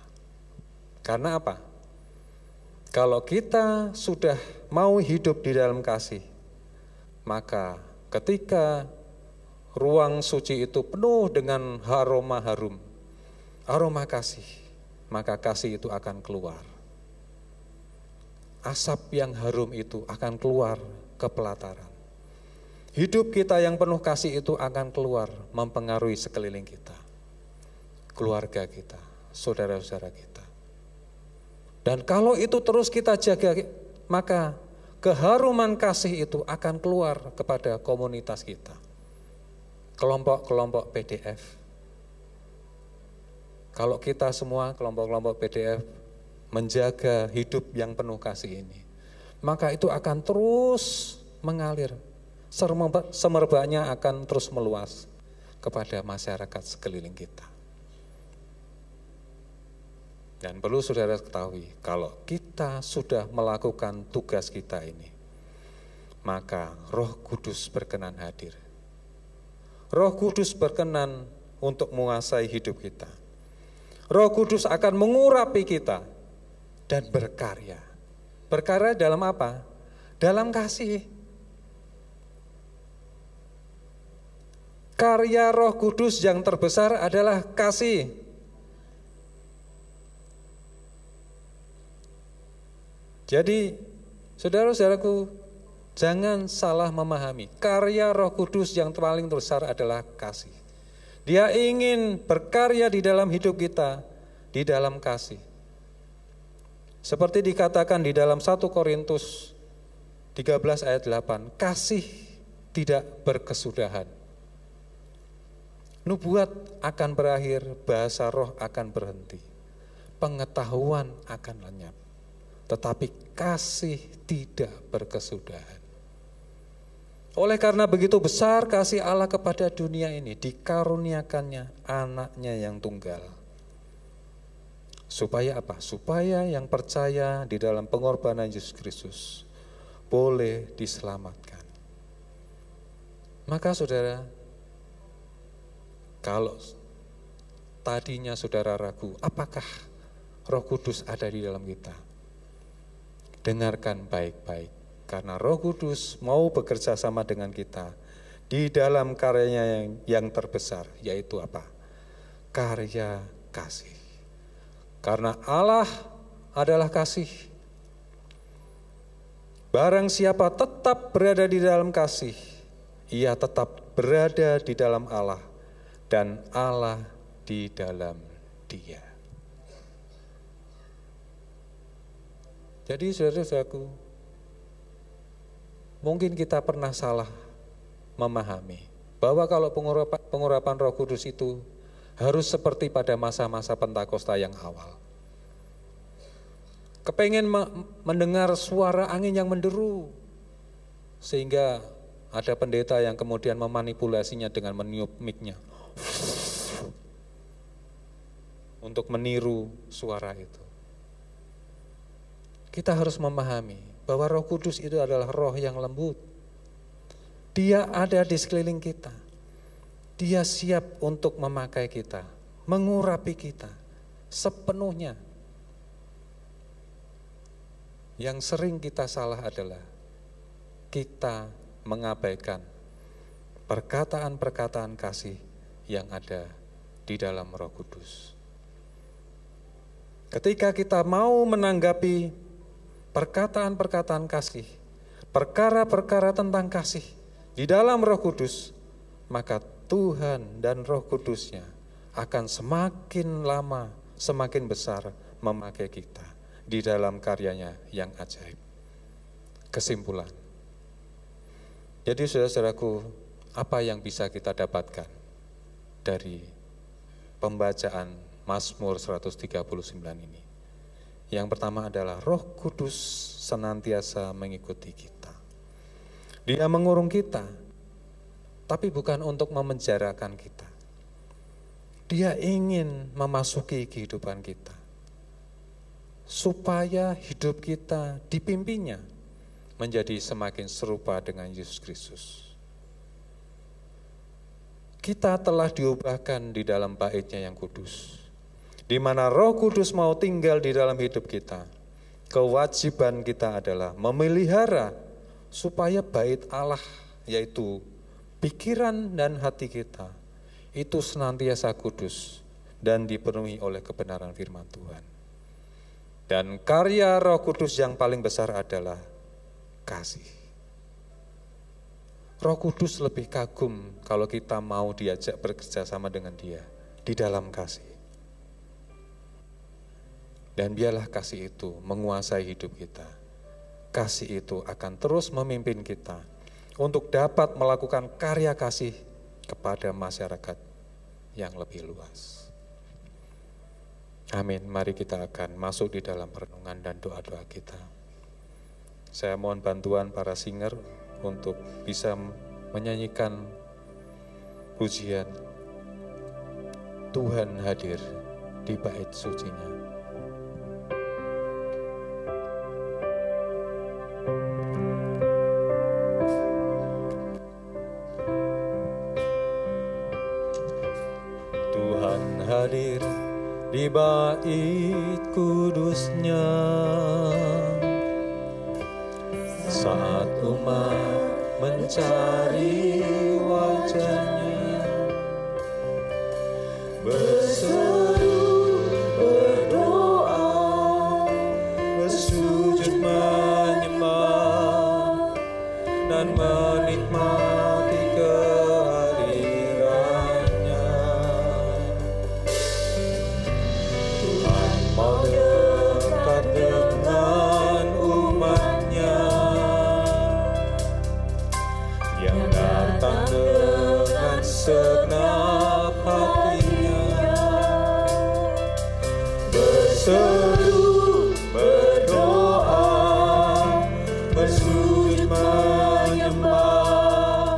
Karena apa? Kalau kita sudah mau hidup di dalam kasih, maka ketika ruang suci itu penuh dengan aroma harum, aroma kasih, maka kasih itu akan keluar. Asap yang harum itu akan keluar ke pelataran. Hidup kita yang penuh kasih itu akan keluar mempengaruhi sekeliling kita, keluarga kita, saudara-saudara kita. Dan kalau itu terus kita jaga, maka keharuman kasih itu akan keluar kepada komunitas kita. Kelompok-kelompok PDF. Kalau kita semua kelompok-kelompok PDF menjaga hidup yang penuh kasih ini, maka itu akan terus mengalir. Semerbaknya akan terus meluas kepada masyarakat sekeliling kita. Dan perlu saudara ketahui, kalau kita sudah melakukan tugas kita ini, maka Roh Kudus berkenan hadir. Roh Kudus berkenan untuk menguasai hidup kita. Roh Kudus akan mengurapi kita dan berkarya. Berkarya dalam apa? Dalam kasih. Karya Roh Kudus yang terbesar adalah kasih. Jadi, saudara-saudaraku, jangan salah memahami. Karya Roh Kudus yang paling besar adalah kasih. Dia ingin berkarya di dalam hidup kita, di dalam kasih. Seperti dikatakan di dalam 1 Korintus 13 ayat 8, kasih tidak berkesudahan. Nubuat akan berakhir, bahasa roh akan berhenti, pengetahuan akan lenyap. Tetapi kasih tidak berkesudahan. Oleh karena begitu besar kasih Allah kepada dunia ini, dikaruniakannya anaknya yang tunggal. Supaya apa? Supaya yang percaya di dalam pengorbanan Yesus Kristus boleh diselamatkan. Maka saudara, kalau tadinya saudara ragu, apakah Roh Kudus ada di dalam kita? Dengarkan baik-baik, karena Roh Kudus mau bekerja sama dengan kita di dalam karyanya yang terbesar, yaitu apa? Karya kasih. Karena Allah adalah kasih. Barang siapa tetap berada di dalam kasih, ia tetap berada di dalam Allah, dan Allah di dalam dia. Jadi saudara-saudaraku, mungkin kita pernah salah memahami bahwa kalau pengurapan Roh Kudus itu harus seperti pada masa-masa Pentakosta yang awal. Kepengen mendengar suara angin yang menderu, sehingga ada pendeta yang kemudian memanipulasinya dengan meniup mic-nya untuk meniru suara itu. Kita harus memahami bahwa Roh Kudus itu adalah roh yang lembut. Dia ada di sekeliling kita. Dia siap untuk memakai kita, mengurapi kita sepenuhnya. Yang sering kita salah adalah kita mengabaikan perkataan-perkataan kasih yang ada di dalam Roh Kudus. Ketika kita mau menanggapi perkataan-perkataan kasih, perkara-perkara tentang kasih di dalam Roh Kudus, maka Tuhan dan Roh Kudusnya akan semakin lama, semakin besar memakai kita di dalam karyanya yang ajaib. Kesimpulan. Jadi saudara-saudaraku, apa yang bisa kita dapatkan dari pembacaan Mazmur 139 ini? Yang pertama adalah Roh Kudus senantiasa mengikuti kita. Dia mengurung kita, tapi bukan untuk memenjarakan kita. Dia ingin memasuki kehidupan kita, supaya hidup kita dipimpinnya menjadi semakin serupa dengan Yesus Kristus. Kita telah diubahkan di dalam bait-Nya yang kudus, di mana Roh Kudus mau tinggal di dalam hidup kita. Kewajiban kita adalah memelihara supaya bait Allah, yaitu pikiran dan hati kita, itu senantiasa kudus dan dipenuhi oleh kebenaran firman Tuhan. Dan karya Roh Kudus yang paling besar adalah kasih. Roh Kudus lebih kagum kalau kita mau diajak bekerja sama dengan Dia di dalam kasih. Dan biarlah kasih itu menguasai hidup kita. Kasih itu akan terus memimpin kita untuk dapat melakukan karya kasih kepada masyarakat yang lebih luas. Amin. Mari kita akan masuk di dalam renungan dan doa-doa kita. Saya mohon bantuan para singer untuk bisa menyanyikan pujian Tuhan hadir di bait sucinya. Tuhan hadir di bait kudusnya, saat umat mencari wajahnya, berseru, berdoa, bersujud menyembah, dan menikmati kehadirannya. Tuhan mau dekat dengan umatnya yang datang dengan segenap hatinya, berseru, berdoa, bersujud menyembah,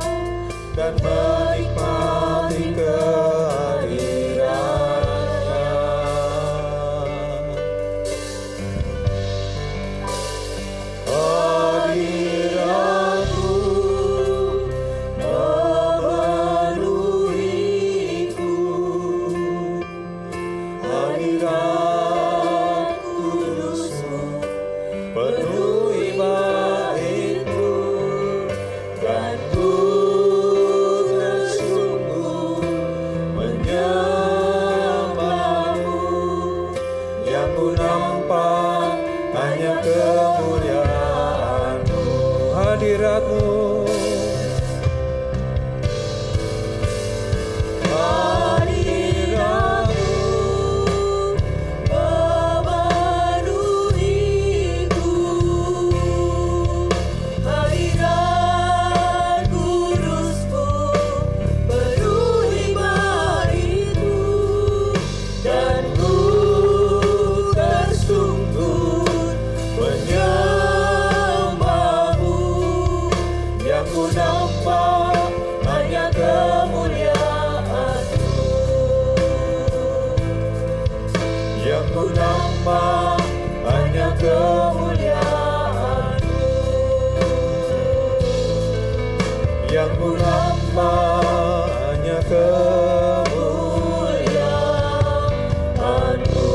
dan menikmati kehadirannya. Hadiratmu memenuhiku, hadirat kudusmu penuhi baitku, dan ku bersungguh menyembahmu. Yang ku nampak hanya kemuliaan-Mu, hadirat-Mu. Hanya kemuliaan-Mu, yang ku nampak hanya kemuliaan-Mu.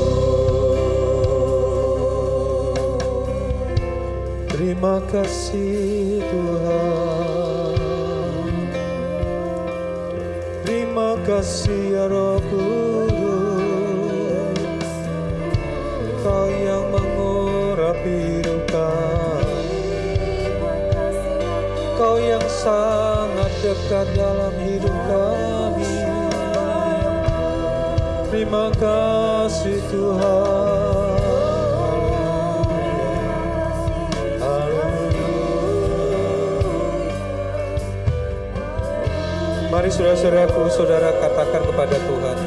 Terima kasih Tuhan, terima kasih ya Roh Kudus, Kau yang mengurapi hidup kami, Kau yang sangat dekat dalam hidup kami. Terima kasih Tuhan. Mari saudara-saudaraku, saudara katakan kepada Tuhan,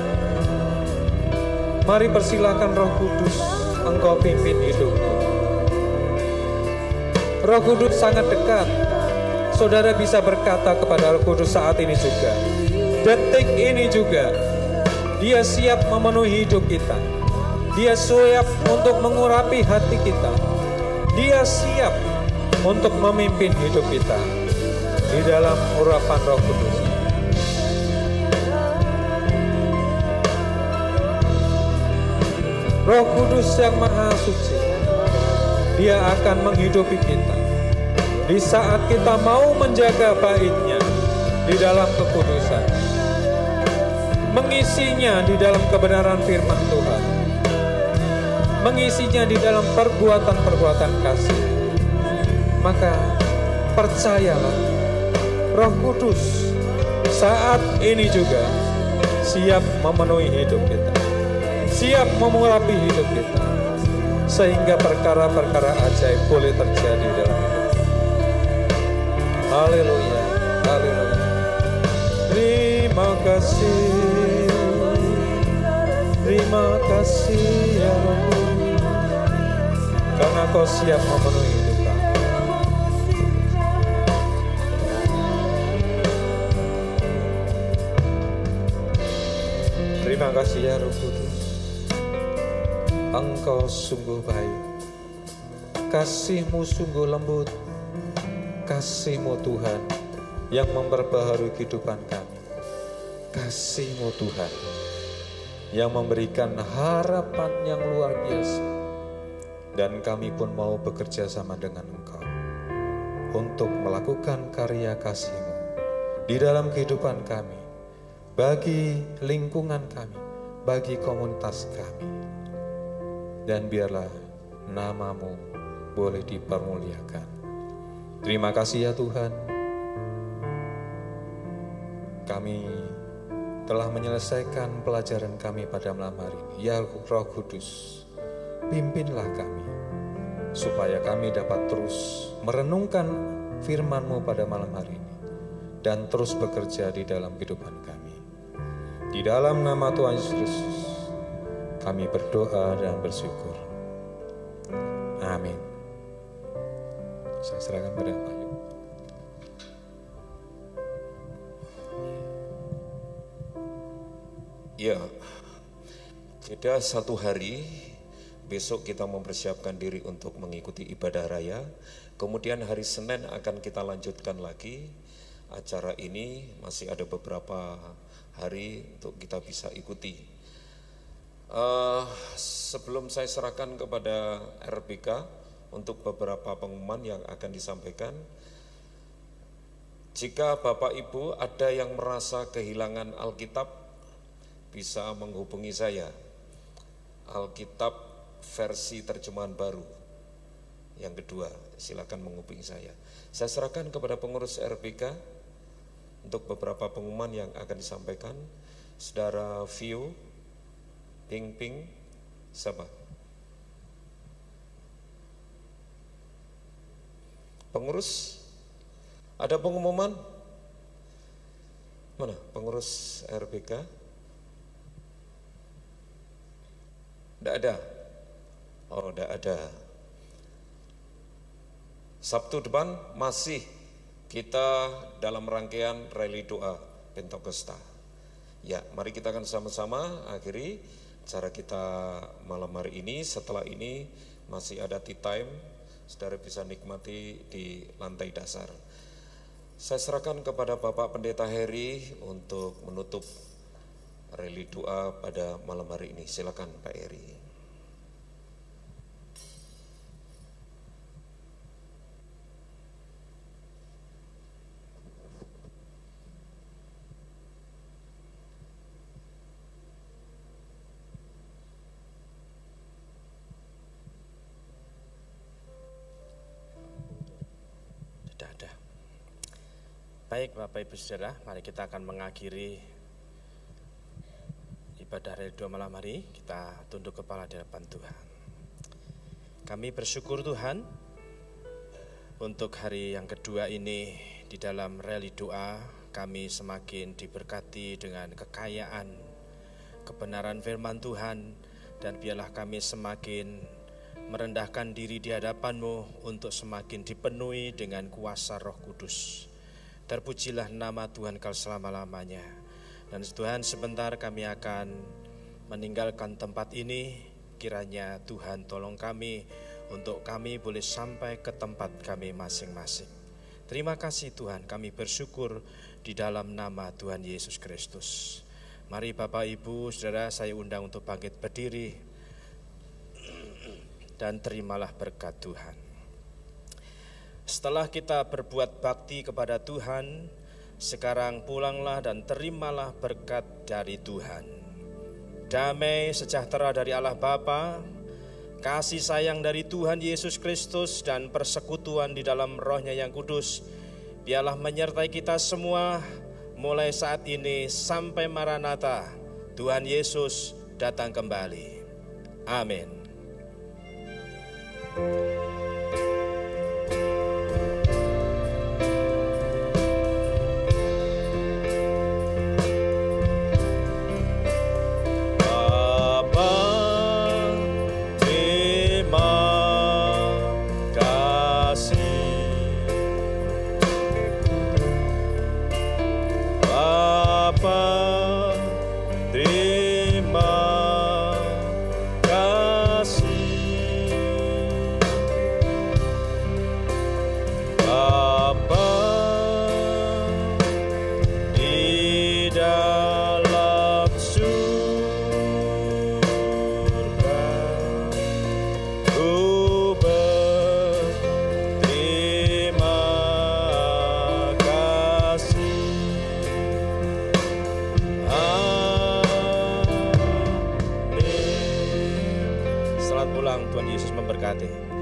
mari persilakan Roh Kudus Engkau pimpin hidupmu. Roh Kudus sangat dekat. Saudara bisa berkata kepada Roh Kudus saat ini juga, detik ini juga, Dia siap memenuhi hidup kita. Dia siap untuk mengurapi hati kita. Dia siap untuk memimpin hidup kita di dalam urapan Roh Kudus. Roh Kudus yang Maha Suci, Dia akan menghidupi kita di saat kita mau menjaga bait-Nya di dalam kekudusan, mengisinya di dalam kebenaran firman Tuhan, mengisinya di dalam perbuatan-perbuatan kasih. Maka percayalah, Roh Kudus saat ini juga siap memenuhi hidup kita, siap mengurapi hidup kita. sehingga perkara-perkara ajaib boleh terjadi dalam hidup. Haleluya, haleluya. Terima kasih ya Rabb, karena Kau siap memenuhi hidup kami. Terima kasih ya Roh Kudus, Engkau sungguh baik, kasih-Mu sungguh lembut, kasih-Mu Tuhan yang memperbaharui kehidupan kami, kasih-Mu Tuhan yang memberikan harapan yang luar biasa. Dan kami pun mau bekerja sama dengan Engkau untuk melakukan karya kasih-Mu di dalam kehidupan kami, bagi lingkungan kami, bagi komunitas kami. Dan biarlah nama-Mu boleh dipermuliakan. Terima kasih ya Tuhan, kami telah menyelesaikan pelajaran kami pada malam hari ini. Ya Roh Kudus, pimpinlah kami, supaya kami dapat terus merenungkan firman-Mu pada malam hari ini, dan terus bekerja di dalam kehidupan kami. Di dalam nama Tuhan Yesus Kristus, kami berdoa dan bersyukur. Amin. Saya serahkan pada Pak Yub. Ya, jeda 1 hari, besok kita mempersiapkan diri untuk mengikuti ibadah raya. Kemudian hari Senin akan kita lanjutkan lagi acara ini, masih ada beberapa hari untuk kita bisa ikuti. Sebelum saya serahkan kepada RPK untuk beberapa pengumuman yang akan disampaikan, jika Bapak Ibu ada yang merasa kehilangan Alkitab, bisa menghubungi saya. Alkitab versi terjemahan baru yang kedua, silakan menghubungi saya. Saya serahkan kepada pengurus RPK untuk beberapa pengumuman yang akan disampaikan. Saudara Vio, Ping, siapa? Pengurus, ada pengumuman? Mana pengurus RPK? Tidak ada. Oh, tidak ada. Sabtu depan masih kita dalam rangkaian rally doa Pentakosta. Ya, mari kita akan sama-sama akhiri acara kita malam hari ini. Setelah ini masih ada tea time, saudara bisa nikmati di lantai dasar. Saya serahkan kepada Bapak Pendeta Heri untuk menutup rally doa pada malam hari ini. Silakan Pak Heri. Baik Bapak Ibu Saudara, mari kita akan mengakhiri ibadah raya doa malam hari. Kita tunduk kepala di hadapan Tuhan. Kami bersyukur Tuhan untuk hari yang kedua ini di dalam rally doa. Kami semakin diberkati dengan kekayaan kebenaran firman Tuhan, dan biarlah kami semakin merendahkan diri di hadapan-Mu untuk semakin dipenuhi dengan kuasa Roh Kudus. Terpujilah nama Tuhan kal selama-lamanya. Dan Tuhan, sebentar kami akan meninggalkan tempat ini. Kiranya Tuhan tolong kami untuk kami boleh sampai ke tempat kami masing-masing. Terima kasih Tuhan, kami bersyukur di dalam nama Tuhan Yesus Kristus. Mari Bapak Ibu Saudara, saya undang untuk bangkit berdiri dan terimalah berkat Tuhan. Setelah kita berbuat bakti kepada Tuhan, sekarang pulanglah dan terimalah berkat dari Tuhan. Damai sejahtera dari Allah Bapa, kasih sayang dari Tuhan Yesus Kristus, dan persekutuan di dalam Roh-Nya yang kudus, biarlah menyertai kita semua mulai saat ini sampai Maranatha, Tuhan Yesus datang kembali. Amin. Selamat pulang, Tuhan Yesus memberkati.